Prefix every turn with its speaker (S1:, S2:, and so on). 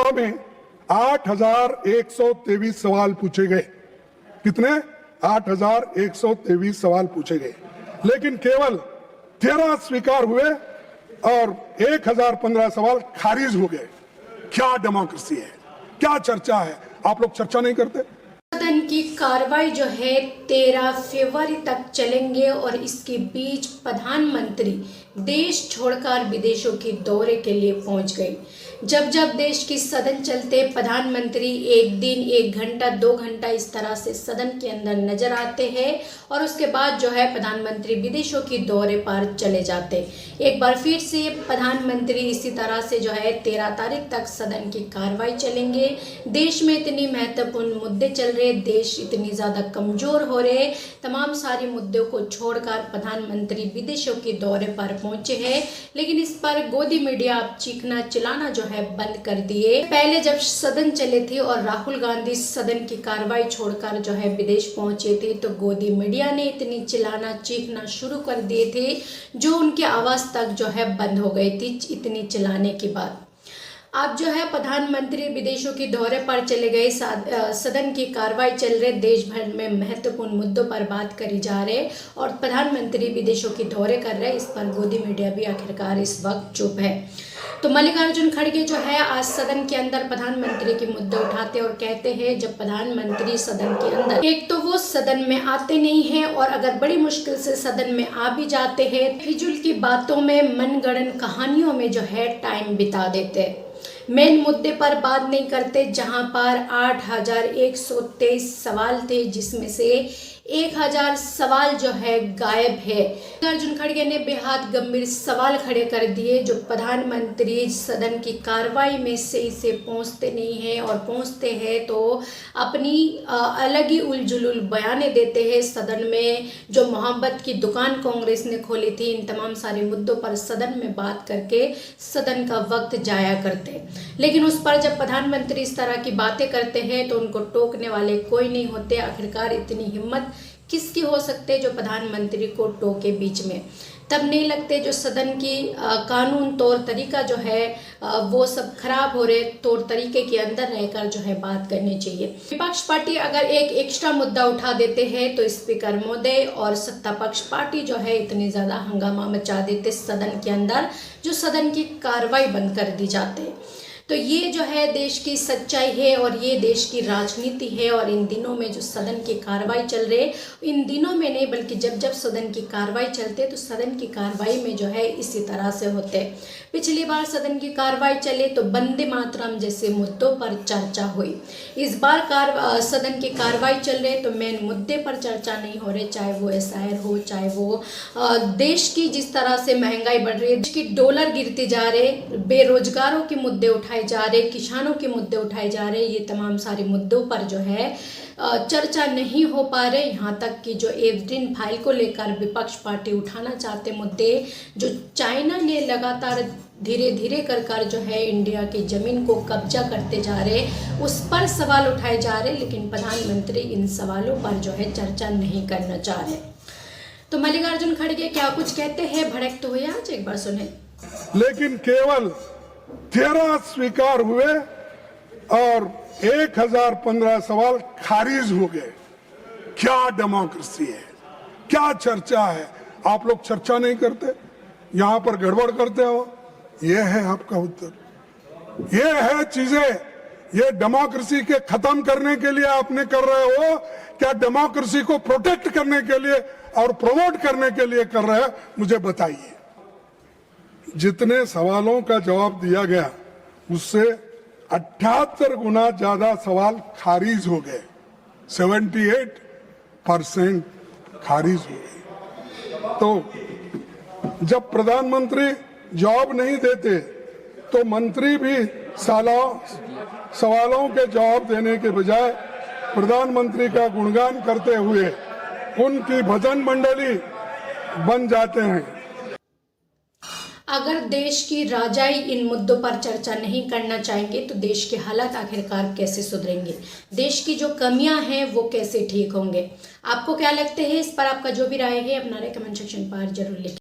S1: लोकसभा में 8,123 सवाल पूछे गए। कितने? 8,123 सवाल पूछे गए, लेकिन केवल 13 स्वीकार हुए और 1,015 सवाल खारिज हो गए। क्या डेमोक्रेसी है, क्या चर्चा है? आप लोग चर्चा नहीं करते।
S2: सदन की कार्रवाई जो है 13 फरवरी तक चलेंगे और इसके बीच प्रधानमंत्री देश छोड़कर विदेशों के दौरे के लिए पहुंच गई। जब जब देश की सदन चलते प्रधानमंत्री एक दिन 1 घंटा 2 घंटा इस तरह से सदन के अंदर नजर आते हैं और उसके बाद जो है प्रधानमंत्री विदेशों के दौरे पर चले जाते। एक बार फिर से प्रधानमंत्री इसी तरह से जो है 13 तारीख तक सदन की कार्रवाई चलेंगे। देश में इतनी महत्वपूर्ण मुद्दे चल रहे, देश इतनी ज्यादा कमजोर हो रहे, तमाम सारे मुद्दों को छोड़कर प्रधानमंत्री विदेशों के दौरे पर पहुंचे हैं। लेकिन इस पर गोदी मीडिया अब चीखना चिल्लाना जो है बंद कर दिए। पहले जब सदन चले थे और राहुल गांधी सदन की कार्रवाई छोड़कर जो है विदेश पहुंचे थे तो गोदी मीडिया ने इतनी चिल्लाना चीखना शुरू कर दिए थे जो उनकी आवाज तक जो है बंद हो गई थी इतनी चिल्लाने के बाद। अब जो है प्रधानमंत्री विदेशों के दौरे पर चले गए, सदन की कार्रवाई चल रहे, देश भर में महत्वपूर्ण मुद्दों पर बात करी जा रहे और प्रधानमंत्री विदेशों के दौरे कर रहे। इस पर गोदी मीडिया भी आखिरकार इस वक्त चुप है। तो मल्लिकार्जुन खड़गे जो है आज सदन के अंदर प्रधानमंत्री के मुद्दे उठाते और कहते हैं जब प्रधानमंत्री सदन के अंदर, एक तो वो सदन में आते नहीं हैं और अगर बड़ी मुश्किल से सदन में आ भी जाते हैं फिजूल की बातों में मनगढ़ंत कहानियों में जो है टाइम बिता देते, मेन मुद्दे पर बात नहीं करते। जहां पर 8,123 सवाल थे जिसमें से 1,000 सवाल जो है गायब है। अर्जुन खड़गे ने बेहद गंभीर सवाल खड़े कर दिए जो प्रधानमंत्री सदन की कार्रवाई में सही से पहुंचते नहीं हैं और पहुंचते हैं तो अपनी अलग ही उलझुल बयानें देते हैं। सदन में जो मोहब्बत की दुकान कांग्रेस ने खोली थी, इन तमाम सारे मुद्दों पर सदन में बात करके सदन का वक्त जाया करते, लेकिन उस पर जब प्रधानमंत्री इस तरह की बातें करते हैं तो उनको टोकने वाले कोई नहीं होते। आखिरकार इतनी हिम्मत किसकी हो सकते जो प्रधानमंत्री को टोके बीच में? तब नहीं लगते जो सदन की कानून तौर तरीका जो है वो सब खराब हो रहे, तौर तरीके के अंदर रहकर जो है बात करनी चाहिए। विपक्ष पार्टी अगर एक एक्स्ट्रा मुद्दा उठा देते हैं तो स्पीकर महोदय और सत्ता पक्ष पार्टी जो है इतनी ज्यादा हंगामा मचा देते सदन के अंदर जो सदन की कार्रवाई बंद कर दी जाते। तो ये जो है देश की सच्चाई है और ये देश की राजनीति है। और इन दिनों में जो सदन की कार्रवाई चल रही, इन दिनों में नहीं बल्कि जब जब सदन की कार्रवाई चलते तो सदन की कार्रवाई में जो है इसी तरह से होते। पिछली बार सदन की कार्रवाई चले तो वंदे मातरम जैसे मुद्दों पर चर्चा हुई। इस बार सदन की कार्रवाई चल रहे तो मेन मुद्दे पर चर्चा नहीं हो रही, चाहे वो एसआईआर हो, चाहे वो देश की जिस तरह से महंगाई बढ़ रही है, देश की डॉलर गिरती जा रहे, बेरोजगारों के मुद्दे उठाए जा रहे, किसानों के मुद्दे उठाए जा रहे, ये तमाम सारे मुद्दों पर जो है चर्चा नहीं हो पा रहे। यहाँ तक कि जो एवरेन फाइल को लेकर विपक्ष पार्टी उठाना चाहते मुद्दे, जो चाइना ने लगातार धीरे धीरे कर जो है इंडिया की जमीन को कब्जा करते जा रहे, उस पर सवाल उठाए जा रहे, लेकिन प्रधानमंत्री इन सवालों पर जो है चर्चा नहीं करना चाह रहे। तो मल्लिकार्जुन खड़गे क्या कुछ कहते हैं, भड़क तो हुए आज, एक बार सुने।
S1: लेकिन केवल 13 स्वीकार हुए और 1,015 सवाल खारिज हो गए। क्या डेमोक्रेसी है, क्या चर्चा है? आप लोग चर्चा नहीं करते, यहां पर गड़बड़ करते हो। यह है आपका उत्तर, ये है चीजें, ये डेमोक्रेसी के खत्म करने के लिए आपने कर रहे हो क्या डेमोक्रेसी को प्रोटेक्ट करने के लिए और प्रमोट करने के लिए कर रहे हैं? मुझे बताइए। जितने सवालों का जवाब दिया गया उससे 78 गुना ज्यादा सवाल खारिज हो गए, 78% खारिज हो गए। तो जब प्रधानमंत्री जवाब नहीं देते तो मंत्री भी सवालों के जवाब देने के बजाय प्रधानमंत्री का गुणगान करते हुए उनकी भजन मंडली बन जाते हैं।
S2: अगर देश की राजाई इन मुद्दों पर चर्चा नहीं करना चाहेंगे तो देश के हालात आखिरकार कैसे सुधरेंगे, देश की जो कमियां हैं वो कैसे ठीक होंगे? आपको क्या लगते हैं इस पर? आपका जो भी राय है अपना कमेंट सेक्शन पर जरूर लिखें।